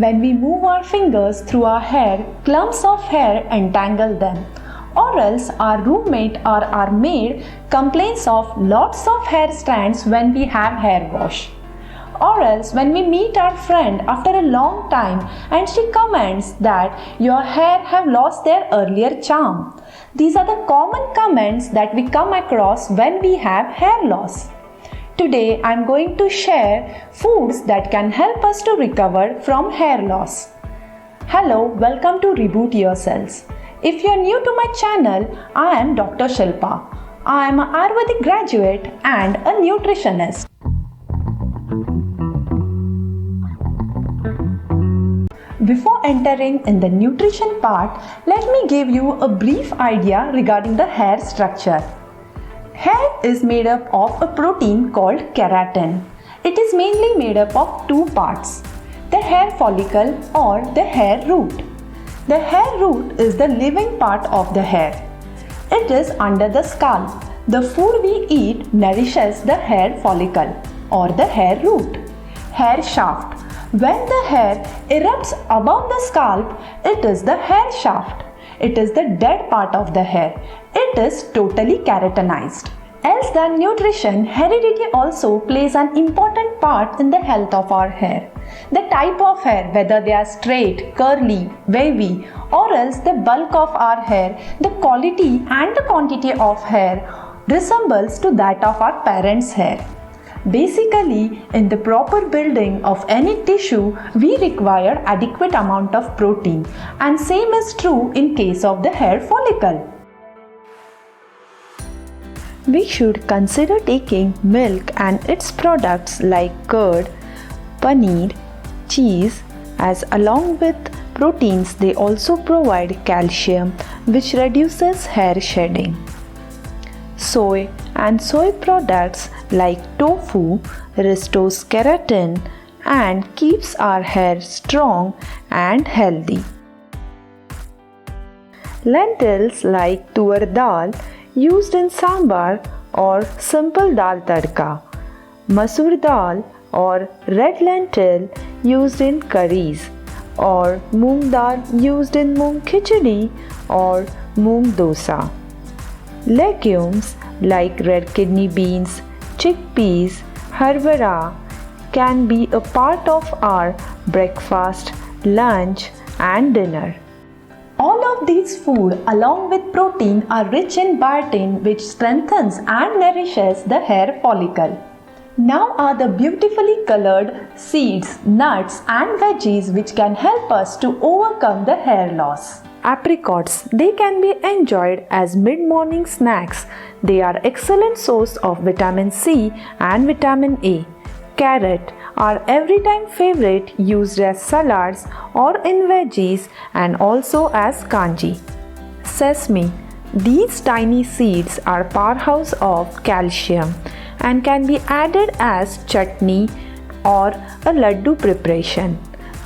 When we move our fingers through our hair, clumps of hair entangle them. Or else our roommate or our maid complains of lots of hair strands when we have hair wash. Or else when we meet our friend after a long time and she comments that your hair have lost their earlier charm. These are the common comments that we come across when we have hair loss. Today I am going to share foods that can help us to recover from hair loss. Hello, welcome to Reboot Your Cells. If you are new to my channel, I am Dr. Shilpa. I am an Ayurvedic graduate and a nutritionist. Before entering in the nutrition part, let me give you a brief idea regarding the hair structure. Hair is made up of a protein called keratin. It is mainly made up of two parts, the hair follicle or the hair root. The hair root is the living part of the hair. It is under the scalp. The food we eat nourishes the hair follicle or the hair root. Hair shaft. When the hair erupts above the scalp, it is the hair shaft. It is the dead part of the hair. It is totally keratinized. Else than nutrition, heredity also plays an important part in the health of our hair. The type of hair, whether they are straight, curly, wavy, or else the bulk of our hair, the quality and the quantity of hair resembles to that of our parents' hair. Basically, in the proper building of any tissue, we require adequate amount of protein, and same is true in case of the hair follicle. We should consider taking milk and its products like curd, paneer, cheese, as along with proteins they also provide calcium which reduces hair shedding. Soy and soy products like tofu restores keratin and keeps our hair strong and healthy. Lentils like tur dal used in sambar or simple dal tadka, masoor dal or red lentil used in curries, or moong dal used in moong khichdi or moong dosa. Legumes like red kidney beans, chickpeas, harbara can be a part of our breakfast, lunch and dinner. All of these food along with protein are rich in biotin which strengthens and nourishes the hair follicle. Now are the beautifully colored seeds, nuts and veggies which can help us to overcome the hair loss. Apricots, they can be enjoyed as mid-morning snacks. They are excellent source of vitamin C and vitamin A. Carrot are every-time favorite used as salads or in veggies and also as kanji. Sesame, these tiny seeds are powerhouse of calcium and can be added as chutney or a laddu preparation.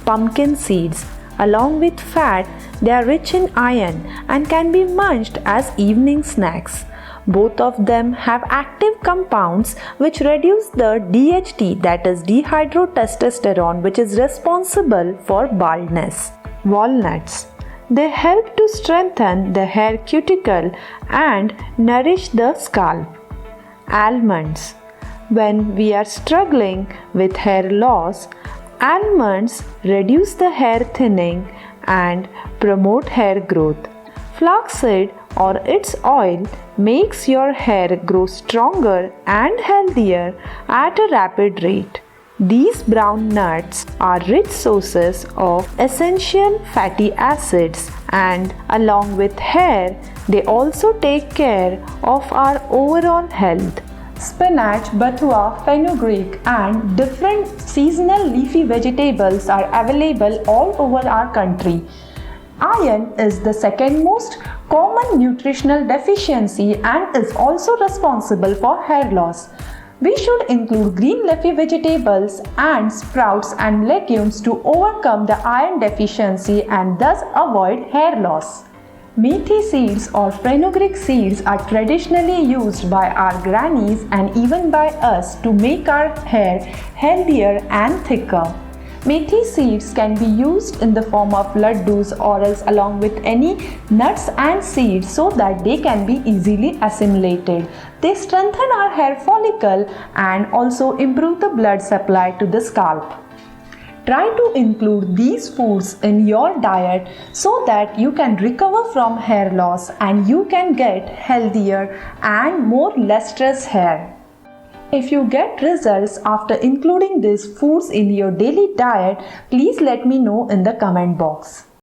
Pumpkin seeds, along with fat, they are rich in iron and can be munched as evening snacks. Both of them have active compounds which reduce the DHT, that is dihydrotestosterone, which is responsible for baldness. Walnuts, they help to strengthen the hair cuticle and nourish the scalp. Almonds, when we are struggling with hair loss, almonds reduce the hair thinning and promote hair growth. Flaxseed or its oil makes your hair grow stronger and healthier at a rapid rate. These brown nuts are rich sources of essential fatty acids and along with hair, they also take care of our overall health. Spinach, bathua, fenugreek and different seasonal leafy vegetables are available all over our country. Iron is the second most common nutritional deficiency and is also responsible for hair loss. We should include green leafy vegetables and sprouts and legumes to overcome the iron deficiency and thus avoid hair loss. Methi seeds or fenugreek seeds are traditionally used by our grannies and even by us to make our hair healthier and thicker. Methi seeds can be used in the form of laddus or else along with any nuts and seeds so that they can be easily assimilated. They strengthen our hair follicle and also improve the blood supply to the scalp. Try to include these foods in your diet so that you can recover from hair loss and you can get healthier and more lustrous hair. If you get results after including these foods in your daily diet, please let me know in the comment box.